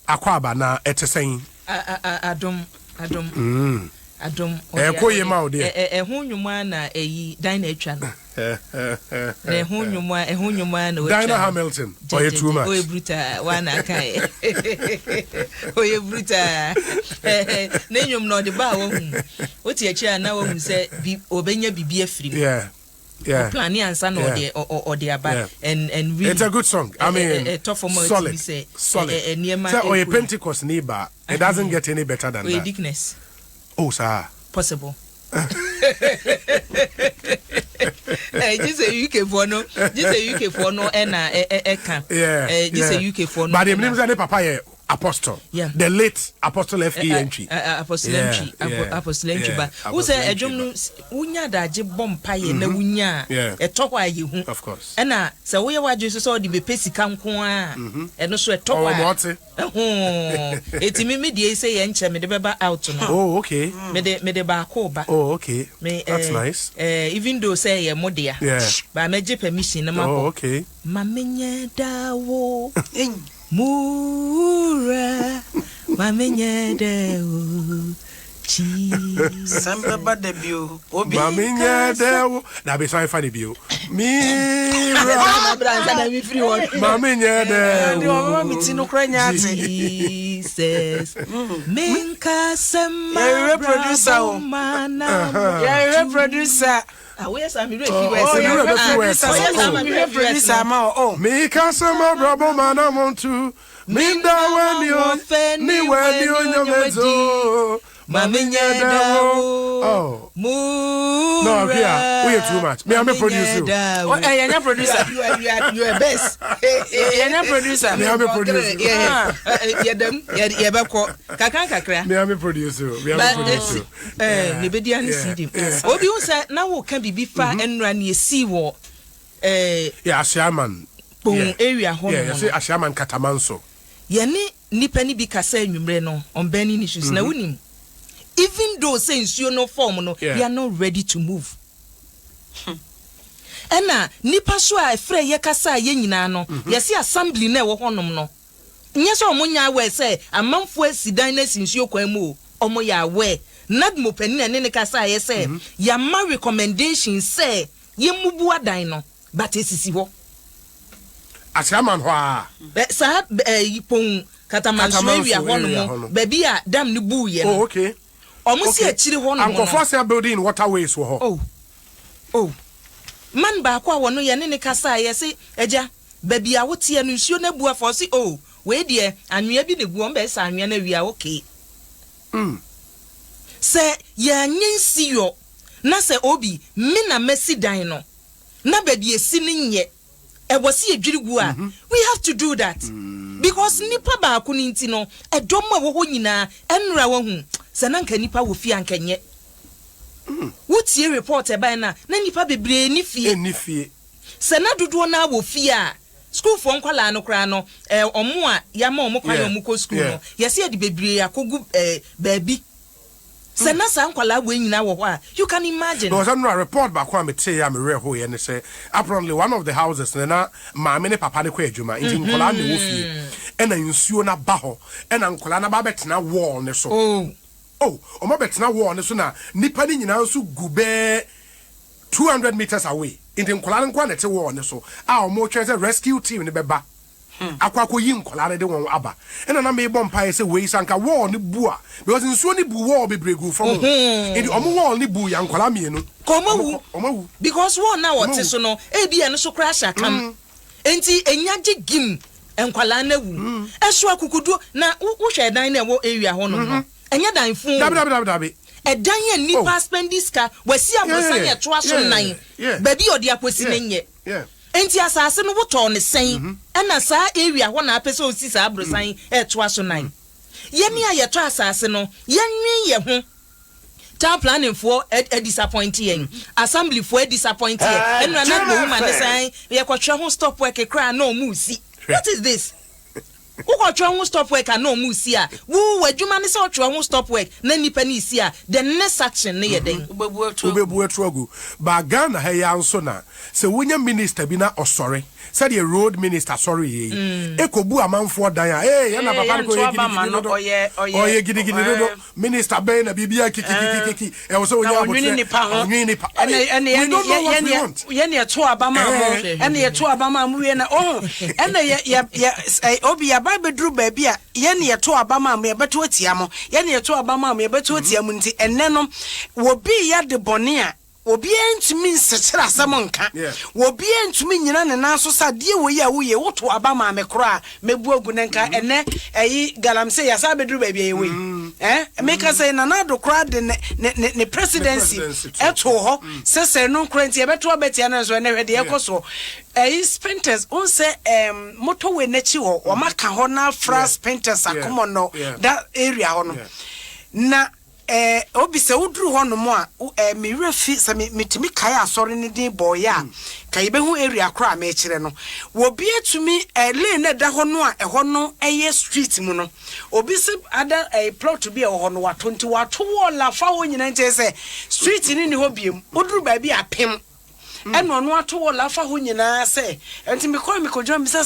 Akwaba na etesen. Adom. Koye ma ode. Ehun nwuma na eyi Dina etwa no. Ehun nwuma na Dina Hamilton. Oye too much. Oye bruta wana kai. Oye bruta. Na nwum no de ba wo hu. Oti achi na wo hu se obenya bibi afiri. Yeah. Plan answer no or the about and really it's a good song. I mean, solid. So a Pentecost neighbor, it doesn't get any better than that. Ridiculous. Oh, sir. Possible. Just a UK for no, and just a UK for no. But the names are the papaya apostle. Yeah. The late apostle F.E. entry. Apostle entry. But who say a John Unya da Jibom Pie na Unya? A top why you, of course. And so we are just saw the Pessy Camcoa and also a top. It's me, say, and me the baba out. Oh, okay. Me the barcoba. Oh, okay. That's nice. Even though say a modia. Yeah. But me permission. Oh, okay. Mamenya dawo. Mura mamenye dewo chi samba badebio obi mamenye dewo na be so funny bio mira mamenye dewo miti no kranya ate Jesus minka sema ya producer o ya producer where's I'm ready producer ma oh me kasama brabo mana montu minda when you ni when you nyomezo mamenye dawo oh no yeah we are too much me am a producer oh you're producer you are best you're producer me am a producer yeah them yeah beko kakan kakra me am a producer ne bedi an CD obi won say na wo ka bibi fa enra na esi wo yeah Shaman area ho yeah say Shaman Katamanso ye ni nipa ni bi kasa anwumre no on burning issues na wunim even though say nsuo no form no they are not ready to move ena nipa so a frɛ ye kasa ye nyina no ye se assembly na wo honom no nye so omonya we say amanfo asidan na nsuo kwan mu omo ya we nadmo pani ne kasa ye say ya ma recommendation say ye mubu adan no but esisi ho Ashaman ho a sa yipon Katamanso area honom baby a dam ni bu ye oh okay omusi akiri honom ankofo say building waterways wo ho oh man ba kwa wono ye ne kasa ye se eja baby a wote no nsuo na bu afo se oh we de anwea bi ne gu on be sa anwea na wi a okay se ya nyensi yo na se obi me na mesi dan no na baby esi ne nye e wasi edwirigu a we have to do that because nipa ba ko ni nti no edom a wo ho nyina enra wo hu se na nka nipa wo fie ankenye wotie report e ban na nipa bebre ni fie se na dodo na wo fie a school for nkwala no kra no omo a ya ma omo kwan omo ko school no yesi e de bebre akogu baabi se na sa nkwala wo nyina wo ho a you can imagine no so no report ba kwa me tell ya me re ho ye ne say apparently one of the houses na maame ne papa ne kwa adwuma nti nkwala ne wo fie ena nsuo na ba ho ena nkwala na ba betena wall ne so omo betena wall ne so na nipa ni nyina nso gube 200 meters away nti nkwala nkwa ne te wall ne so a omo twen say rescue team ne beba akwako yi nkwala de won aba ena na me bom pae say we sanka wall ne bu a because nsuo ne bu wall bebregu from nti omo wall ne bu ya nkwala mienu omo because wall na what so no e bi eno so crash akam enti enyaje gim enkwala na wu eso akukudu na wo hwe dan na wo area ho no enya dan fun dabi edan ye nipa spendiska wasi abosan ye to aso nan baby odi akosi nenye enti asase no woto ne sen ena sa area ho na apese osisi abrosan to aso nan ye ni aye to asase no ye nwi ye ho town planning for a disappoint yen assembly for a disappoint yen enra na go woman say ye kwatwa ho stop work kra na omusi what is this who kwatwa ho stop work na omusi a wo wadwuma ne say kwatwa ho stop work na nipa ni isi a the next action ne ye den ubebu etuagu ba Ghana ha ya nso na se wonya minister bi na osore said the road minister sorry ekobu amanfo dan ya na papa ko ye gidi no minister ben na bibia kiki e wo so onya onwini nipa ye to abama mo ene ye to abama mo we na ene ye obi ya ba bedru ba bia ye ne ye to abama mo ye beto atia mo ye ne ye to abama mo ye beto atia mo nti enne no wo bi ya de bone a obi entumi nsechira asem nka obi entumi nyina ne nanso sa de wo ya wo ye wo to abama me kora mebu agu ne nka enne eyi galamse ya sa bedru ba bia ye we make us say na do kora de ne presidency eto ho sese no kranti ye beto abetia na so ene hwede ekoso Spinters on say moto we nechi ho o maka ho na fra Spinters akomo no that area ho no na obi se udru ho no mo a me refi se metimi kai asori ne din boy a kai be hu area kra me kire no wo bi atumi lane na da ho no a ho no street mu no obi se ada plot to be ho no wa 20 wa to wall fa ho nyina nche se street ni ho biem udru ba bi apem eno no ato wala fa ho nyina se enti me kwa me kodwa me se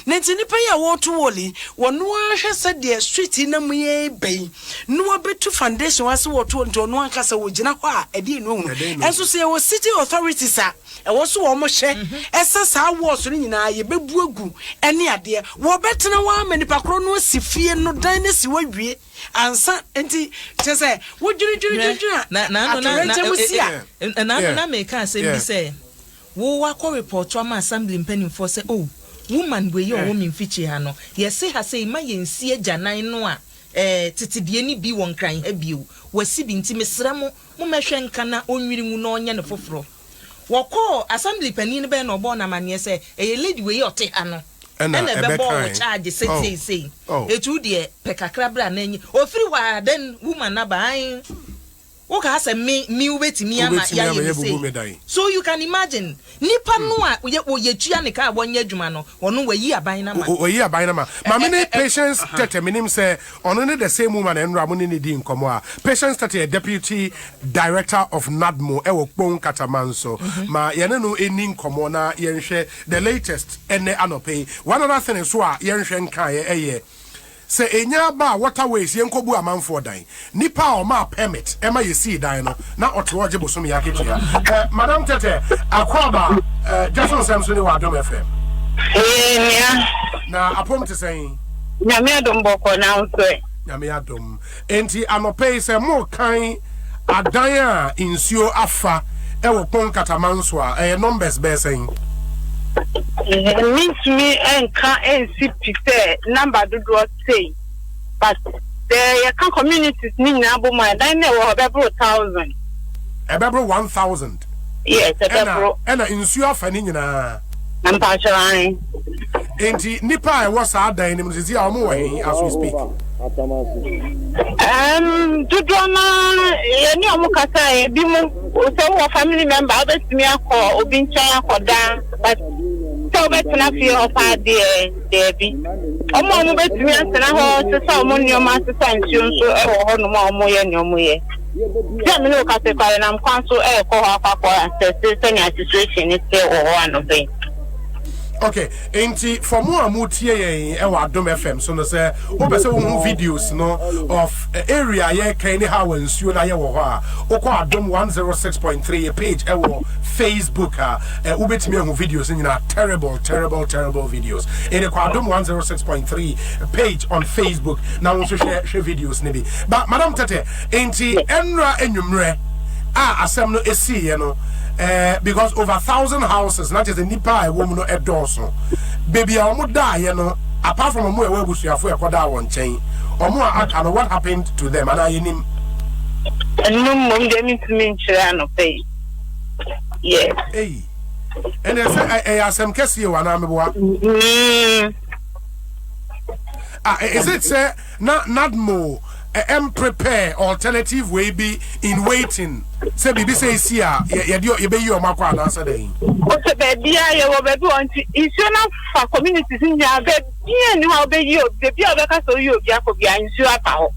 na enti nipa ya wo to woli wono ahwe se de street na mu ye bei no obetu foundation wase wo to nto no anka se wo gina ho a edi no hu enso se wo city authorities a e wo so wo mo hye ese sa wo so nyina ye bebu agu ene ade wo betena wa manipa kro no sifie no dan na si wawie ansa enti che se wo juri na me ka se bi se wo wa ko report wa assembly mpanimfo se woman we yo woman fichi ha no ye se ha se ma ye nsie gyanan no a titidie ni bi won kran ha biu wasi bi nti mesra mo mehwe nka na onwiri mu no onye ne foforo wo ko assembly panin be no bo na mane se lady we yote ha no ena be bo charge say etu de pekakra bra na enyi ofiri wa then woman na ban oka say me ubetimi ama ya ye say so you can imagine nipa no a ye tua ne ka wonye adwuma no wono wayi aban na ma ma me patience tete minim say ono ne the same woman enra mo ne di nkomo a patience tete deputy director of NADMO ewo kpon katamanso ma ye ne no eni nkomo na ye nhwe the latest ene anope one other thing so a ye nhwe nka ye se enya ba waterways yenkobu amanfo dan nipa o ma permit ema ye see dan no na otoje bosom ya ketia madam tete akwaba Jason Samson wa Adom FM na apom te saying nyame adom boko na nso nyame adom enti anope se mo kan adan a insuo afa e wo pon katamanso a numbers be saying means me and can say number do say, but the communities need about my dine or about 1,000. About 1,000. Yes, and insure fanning I'm partially. Ain't Nipa was our dining as we speak. To drama, any Mukasa, Bimu, family member, others me a call, or being child for down, but so better not feel of our dear Debbie. Oh, Mamma, bet me and I to someone your master science, so no more and no more. Let me look at the car and I'm counsel air for half and say, situation is still one of them. Okay, enti for more mutie ewa Adom FM so no say wo be say wo videos no of area ye kan ni how nsuo na ye wo ho a wo ko Adom 106.3 page ewo Facebook wo betimi ehu videos nyina terrible videos ene ko Adom 106.3 page on Facebook na wo so share videos ne bi but madam tete enti enra enwumre asem no esi ye no because over 1,000 houses, not just the Nipa, a woman or a dorsal. Baby, I would die, apart from a more where we have one chain, or more, I don't know what happened to them, and I in him. And no more, they need to mean Chirano pay. Yes. Hey. And I asked some Cassie, and I'm is it, sir, not more? Prepare alternative way be in waiting. Say bibi say sia ye be you makwa na say dey. O se baby aye wo be do insurance for communities in ya be ni how be you baby o be ka so you obi akobi insurance pa ho.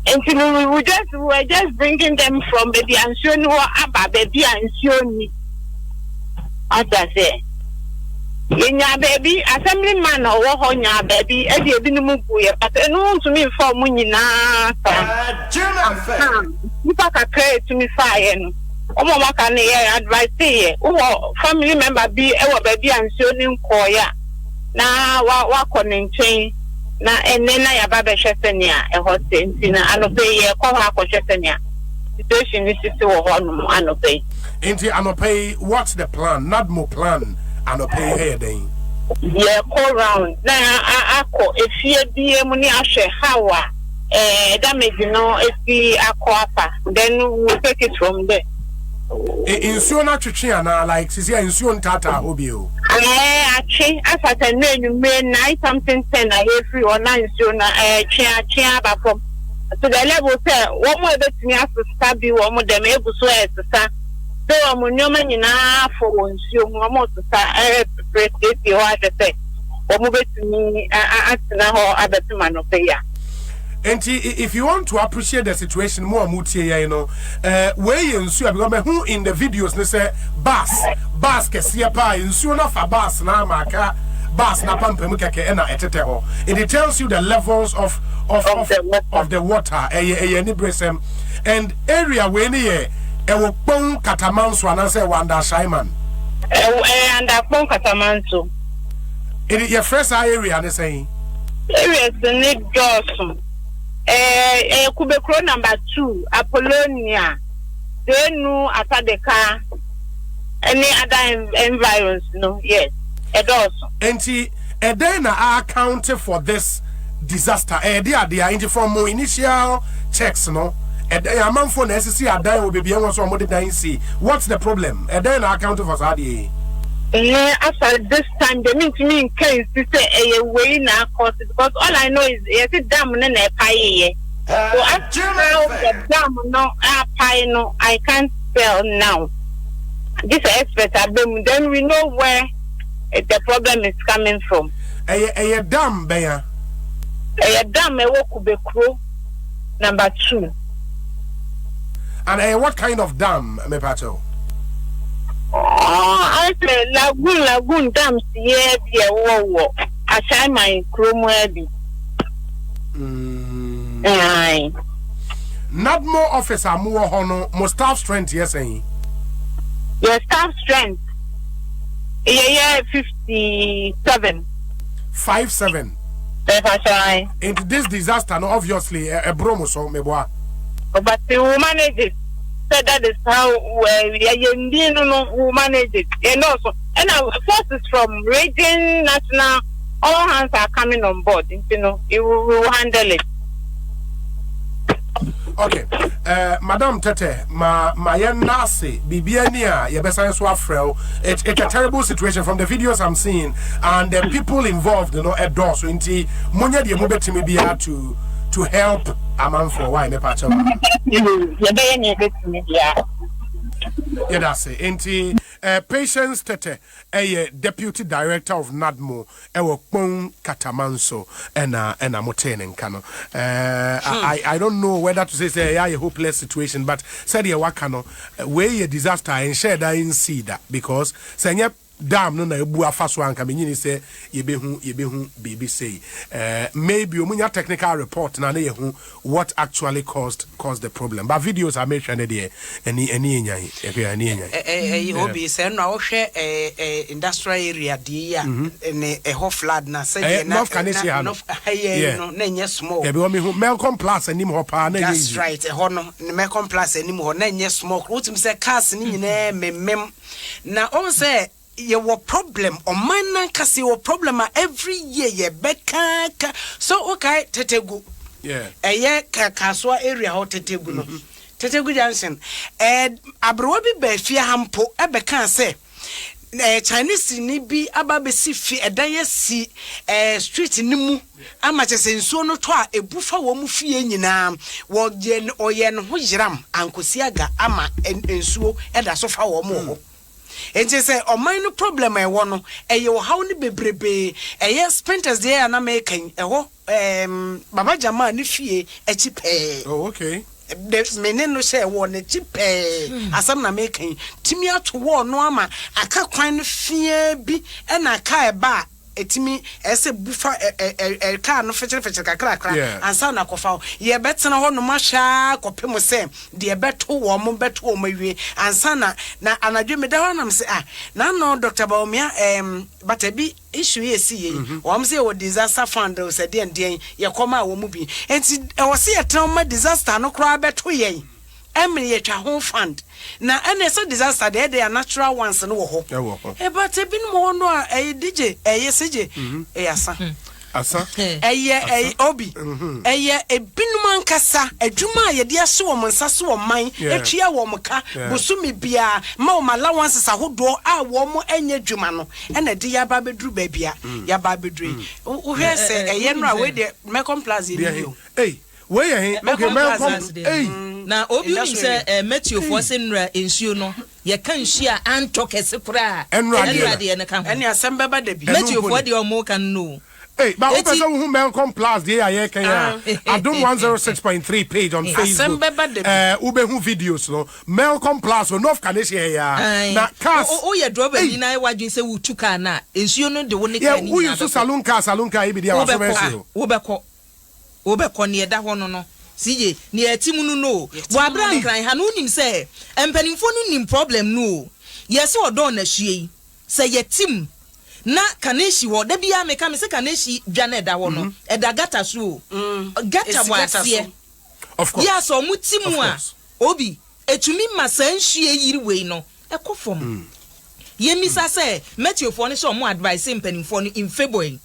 And we're just bringing them from baby insurance no aba baby insurance ni. As I say. Nya baby, assemblyman or Honya baby, Eddie Binimubu, but no to me for Munina. You pack a credit to me fire. Omo can advise here. Family member be our baby and showing Koya. Na wa konin chain. Na enena ya baba shesenia e hosting tina anope ye ko ha ko shesenia. Situation is to one anope. Inti anope, what's the plan? Nadmo plan. Anope here then. Yeah, call round. Na ako if you be money ashe hawa damage no if be aquapa then we'll take it from there. Insuo na twetwe na like sisi insuo ntata obio. Achi as at no me 9 something 10 I hear free or 9 insuo na chia ba from to the level say one more betimi asista bi wo mo dem ebuso esisa so mo nyoma nyina for insuo mo to sa president bi o atete wo mo betimi atina ho abetima no pe ya. And if you want to appreciate the situation more mutie you know where you ensure because who in the videos they say bus kesia pa ensure na fa bus na maka bus na pampem keke na etete ho and it tells you the levels of the water any bresem and area where ni e wo pon katamanso na say wanda shaiman and pon katamanso it your first area they saying areas the need Johnson Kubekro number 2, Apollonia, Denu Atadeka, any other environs, no, yes, also. And then I accounted for this disaster. They are from more initial checks, no. A month for necessary, I die will be beyond what more than see. What's the problem? And then I accounted for Sadia. After this time, they mean to me in case to say a way now cost because all I know is yes, it's dam and a pie. So after the dam no pie no, I can't spell now. This expert then we know where the problem is coming from. A dam, Baya. A dam, a Kubekro number 2. And what kind of dam, Mepato? I say lagoon dams here be a war. I try my chrome heavy. Not more officer more hono more staff strength yes saying. Your staff strength. Yeah 57. 57. Into this disaster no obviously a bromo so meboa. But we will manage it. So that is how we manage it. And also, and our forces from region, national, all hands are coming on board. You know, we will handle it. Okay, Madam Tete, my nasi, Bibiania, Yabesan Swafrel. It's a terrible situation from the videos I'm seeing, and the people involved, you know, at doors. So, inti, Monya di mobile media to help a man for why me patch. Yeah, that's it. Inti Patience Tete, a deputy director of NADMO, ewo Pong Katamanso, and Moten Kano. I don't know whether to say a hopeless situation, but said ya wakano, where a disaster and share that in see that because say dam no na ebu afaso anka menyini say yebehu bibi say maybe omunya technical report na yehu what actually caused the problem but videos are mentioned there any obi say no hwe industrial area dey ya ne ho flood na say na no na nye small yeah be me Melcom Plus anim ho pa na that's right ho no Melcom Plus anim ho na nye small wotim say cars ni nyina memem na on say your problem or man kasi your problem every year ye beka so okay Tetegu yeah kaswa area ho Tetegu no Tetegu Junction abrowa bi ba fia hampo ebeka say Chinese ni bi ababesi fi edan yesi street ni mu amachese nsuo no to a ebufa wo mu fie nyina wo je oye no ho yiram ankosiaga ama nsuo eda so fa wo mu ho enti say o man no problem e wo no eye wo haw ni bebrebe eye sprinters dey na make ho baba jama ni fie echi pe oh okay the mene no say wo ne chipe asam na making timi ato wo no ama aka kwan fie bi e na ka e ba etimi ese bufa ka no fechire kakra ansa na kofa ye betena ho no mahwa kopem se de beto wo mo wie ansa na anadwe me da ho nam se na no Dr. Baumia but bi issue ye see ye wo say wo disaster fund o se de ye koma wo mu bi enti e wo se ye trauma disaster no kra beto ye emre ye twa ho fund na ene so disaster they are natural ones no wo ho but ebin mo no DJ CJ asa obi ebinum ankasa adwuma ye de ase wo monsa so wo man etwia wo mka bosumi bia ma wo allowance ahodo a wo mo anya dwuma no ena de ya ba bedru ba bia ya ba bedru wo hwe se no a we de Mecom Plaza hey we okay Mecom na obi nim se Matthew for senra ensuo no ye kan hia anto kese kura enra de ne kan ene asem beba de bi Matthew for de o mo kan no. Hey, but what person who Mecom Plaza there Kenya Adom 106.3 page on Facebook. Ube who videos no Mecom Plaza no Canadian ya na cars ye drobe ni na wadwin se wutuka na ensuo no de woni kan ni who you so salon car e bi dia wa so mense wo be ko ne da ho no CJ ni etimu no wa bran kran ha no nim se empanimfo no nim problem no yes odo na hwie se yetim na kaneshi wo da bia me ka me se kaneshi dwane da ho no eda gata so gata wasie of course ya so mutimu a obi etumi masanhwie yiri wei no ekofom yemisa se metiofo ne so mo advice empanimfo no in February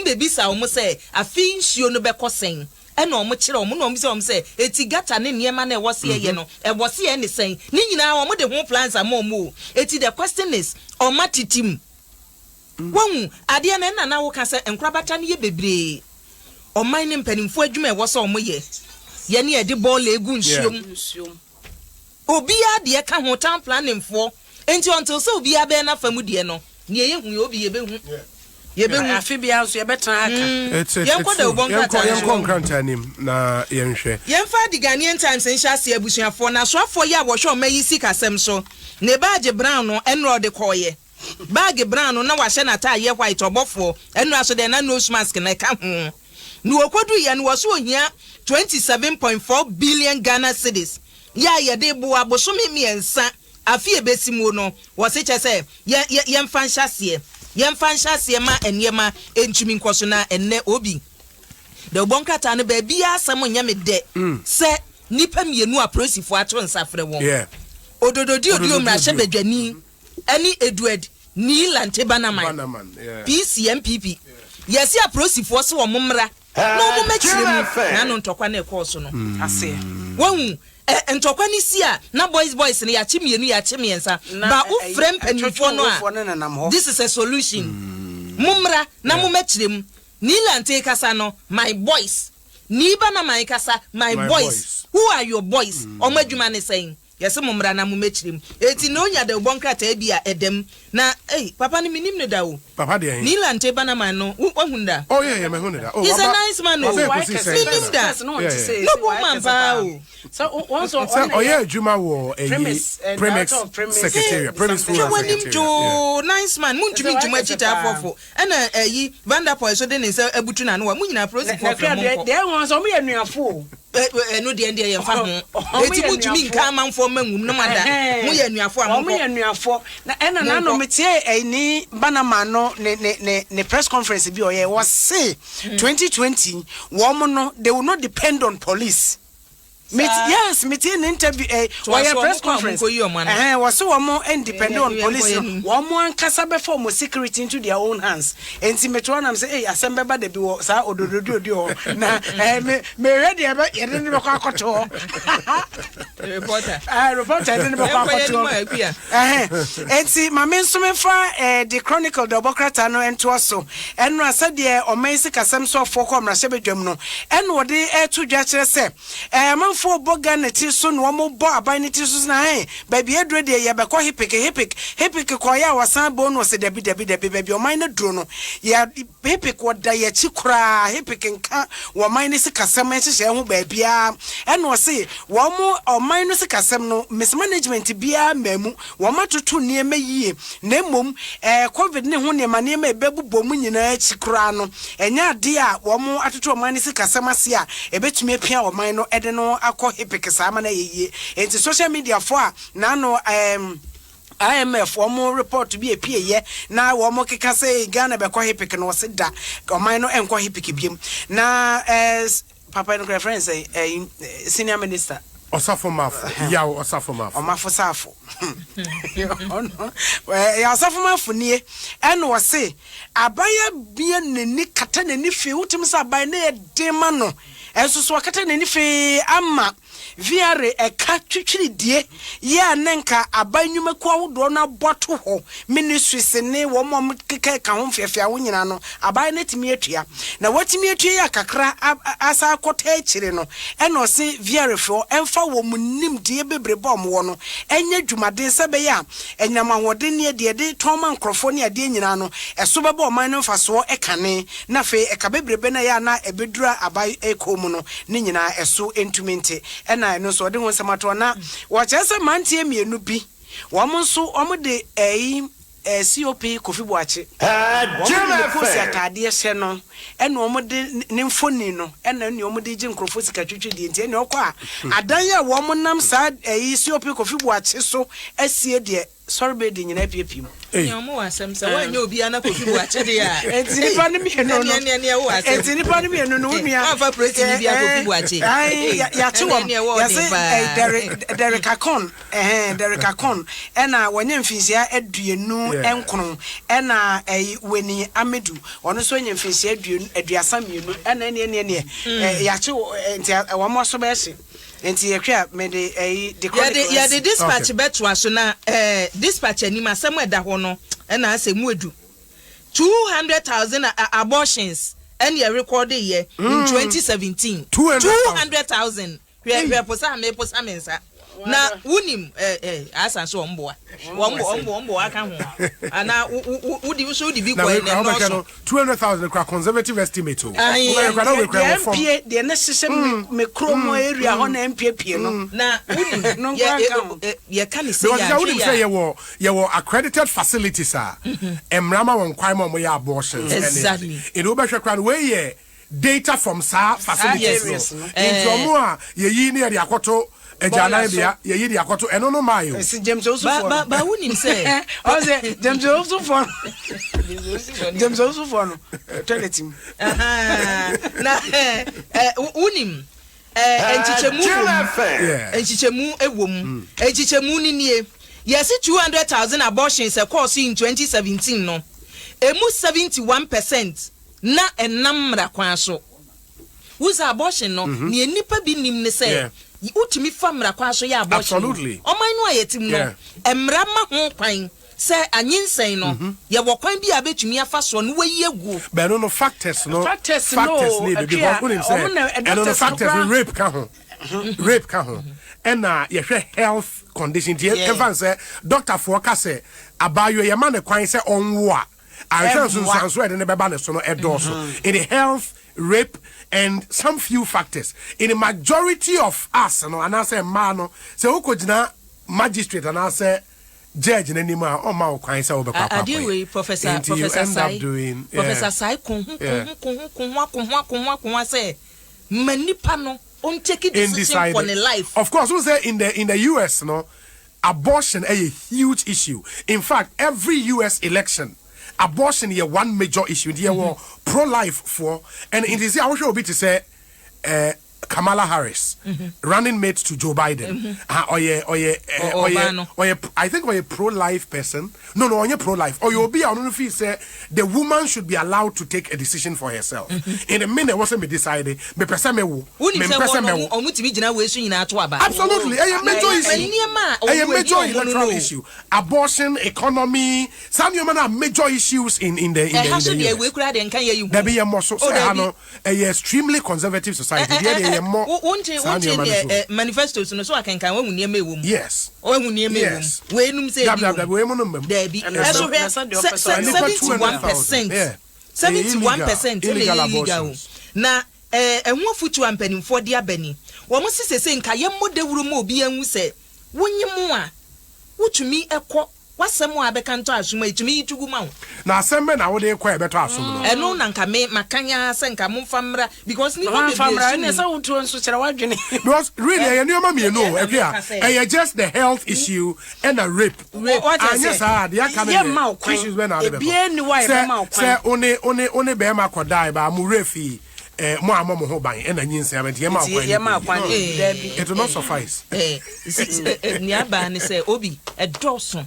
bebi sa omo se afin hwio no bekosen ena omo kire omo no omo se eti gata ne niema na ewose ye no ewose ye ne sen ni nyina omo de ho plans amomo eti the question is omatitim won ade na wo ka se enkrabata ne ye bebre oman ne mpanimfo adwuma ewose omo ye ne edi ball egu nhwom obi ade ka ho town planningfo enti until so obi abe na famu de no ne ye hu obi ye behu yebe afibia so yebetran aka yenko da ubonkranta nim na yenhwe yenfa di Ghanaian Times nhase abusuafo na soafo ya wo hwe o mayi sikasem so ne baage brown no enro de koye baage brown no na wa hye na ta ye white obofo enro aso de na nose mask na ka ho ni okodu ye no wo so ohia 27.4 billion Ghana cedis ya ye de bo abosome miensa afie besimu no wo se che yemfa nhase yemfa nhase ma enema entumi nkoso na enne obi de obonkata no ba bia asem nya me de se nipa mienu aprosifo ato nsafre won odododi omra hye badwani ani Edward ni lante banaman PCMPP yesi aprosifo se wo mmra no mo machire na no ntokwa na ekoso no ase won ntokwa ni si a na boys ne ya chimienu ya chimiensa ba u frem panifo no a this is a solution mumra na mo machirem ni lante kasa no my boys ni ba na my kasa my boys who are your boys omadwuma ne saying yes mumra na mo machirem eti no nya de bonkrata bia edem na papa ni minim ne dawo papa de ni lante ba na man no wahunda oh yeah me hunda oh he's a nice man no minim da no woman pa o so once oh yeah juma wo premise secretary premise full secretary nice man muntumi juma chita afofo na Vanderpool so de ne se abutu na no wa munyina process for monko de won so me anuafo no de ye fa ho eti muntumi nka manfo mangum no mada mu ye anuafo amko mu ye anuafo na no metie ni banama no ne press conference bi oye was say 2020 woman no they will not depend on police. Meeting an interview why press conference was so more independent on police one more kasa before more security into their own hands and see metronam say assemble the biwo sa odododo na me ready aba yedin be kwa koto reporter didn't be kwa koto and see my men so mefa the Chronicle the Democrat no ento so and no said the o men sikasem so for come na shebedwam no and wo de to dwa kire say for Bogan it is soon one more bar by it is nine baby Edred ye beko hippic koya was some bone was a debbie baby or minor drono ya hippic what die chikra hippic and cat or minus a casam baby and was say one more or minus a casam no mismanagement be a memu one matter too near me ye nemum COVID ne ho ne ma ne ma bebu bomu nyina chikrano enya de a wo mo atoto man se kasamase a ebetumi apia wo man no ede no akọ hipik sama na yeye enti social media for a na no IMF wo report bi apie ye na wo mo keka se Ghana be kọ hipik no se da o man no enko hipik biem na papa no friend say senior minister Osafo Mafo. Yeah, Osafo Mafo. Omafo Safo. Ya Osafo Mafo nie. Eno wase abaya bia neni kata neni fe utim sa abaya na edema no. Enso so kata neni fe ama viare eka twitwiri die ya nenka abanyuma kwa wodo na boto ho ministries ne wo mom keka ka ho fiafia wo nyina no abaya na timi atua na watimi atua ya kakra asa akota akire no eno se viare fo emfa wo munim die bebrebe omwo no enya dwumaden sebe ya enyama hode ne de toma nkrofo ne ade nyina no eso bebe oman no mfaso ekane na fe eka bebrebe na ya na ebedura abaya ekomu no ne nyina eso entumente na no so de ho samato na wa chese mantie mienu bi wo mo so o mo de COP Kofi Boache Jema Kosi atade hye no ene o mo de ne mfoni no ene ne o mo de ji nkrofo sika twetwe die ntie ne okwa adan ya wo mo nam sa COP Kofi Boache so asie de sorry be de nyina piepiem nyomo asem se wa nya obi ana Kofi Boache de ya enti pa ne mi no ne wo asem enti pa ne mi no no nua afa president bi Kofi Boache ya che wo ya se Derek Akon Derek Akon ena wonye mfinsia aduenu enkron ena weni Amedu ono so nye mfinsia aduasa mienu ena ne ya che enti wo mo so be se enti yekwa me de ya de dispatch beto aso na dispatch anima asem eda ho no na asemu edu 200,000 abortions and you recorded here in 2017 200,000 we posa me posa mensa na wunim asa so omboa ombo aka ho ana udi so udi bi ko ne no 200,000 kwa conservative estimate o we de na sese me kromo area ho na MPP no na wunim ye kan say ya wunim say ye wo accredited facilities emrama won kwai mo ya abortions exactly in obehwe kwa we ye data from sa facilities in omo a ye yi ne ye akoto ejana bia ye yi akoto eno no mayo James Osufo ba wunim say o say James Osufo James Osufo no toilet him na wunim enchichemu ewom enchichemu ni nie yes 200,000 abortions course in 2017 no emu 71% na enamra kwan so who's abortion no ni nipa bi nim ne say utimi famra kwa so ya abortion absolutely oman no ayetim no emra ma ho kwan se anyinsen no ye wokwan bi abetumi afa so no wayi agu but no factors need because when him say and no factors rape ka ho and ye hwe health condition die even say doctor for ka say abayo ye ma ne kwan say onwo a I so de ne beba ne so no edoso in the health rape and some few factors in the majority of us no and I say man no say ukojina magistrate and I say judge na nima o ma o kwan say obekwa papa adie professor sai kon say manipa no on take decision for the life of course we say in the US no abortion a huge issue in fact every US election abortion is one major issue. There were pro-life for, and it is I wish I would be to say Kamala Harris, running mate to Joe Biden, I think or a pro-life person. No, only pro-life. Or you'll be I don't know if you say the woman should be allowed to take a decision for herself. In a minute, wasn't me decided. Me person me wo. Absolutely, a major electoral issue. Abortion, economy, some human are major issues in the there be a more so a extremely conservative society. There more. manifestos no so akenkan wahu niema ewom yes wahu niema ewom we num say we mo no mbam there be eso hwe 71% illegal na ehun afutu ampanimfo de abani wo mo sisese nka ye modewuru ma obi anwu se wonyimu a wotumi ekọ wasem a beka nto asoma etumi yitugu ma wo na asem na wo de ekọ ebeto asom no eno na nka me makanya se nka momfamra because ni famra na sa wotu nso kire wadwene because really you know me no e just the health issue and a rape anya sa de aka me issues when na be ebie ni wa e ma okwan se one be ma kodai ba mu refi mo amomo ho ban e na nyinsa ba ye ma okwan it will not suffice ni aba ni say obi edosun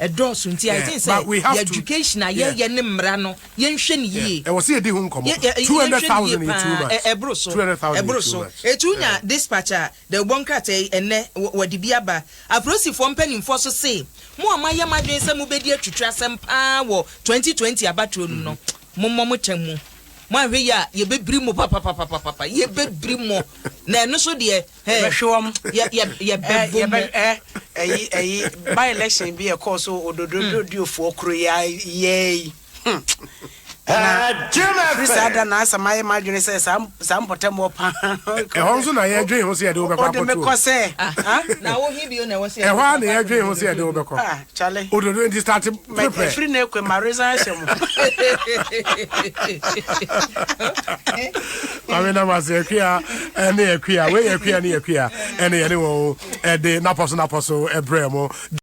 edosun nti I think say education ye ne mra no ye nhwe ni yie e wo se edi hu nkomo 200,000 in 2 months ebroso etunya dispatcher the bonkrate ene wadi biaba afrosifo mpanimfo so say mo amaye madwen se mo bedi atwitwa sempa wo 2020 abatro no mo chemu mo ahwe ya ye bebiri mo papa ye bebiri mo na eno so de behwom ye bebom by election be a course ododo for kro ya ye Prisada na sama ye madwene se sam potem pa e ho so na ye dwen ho se ye de obekọ apoto me ko se na wo hi bi o na wo se e ho na ye dwen ho se ye de obekọ chale ododo ndi start prepare free na ekwe ma reason asem amena mase ekua ene ekua we ekua ne ekua ene ye ne wo e de naposo ebremo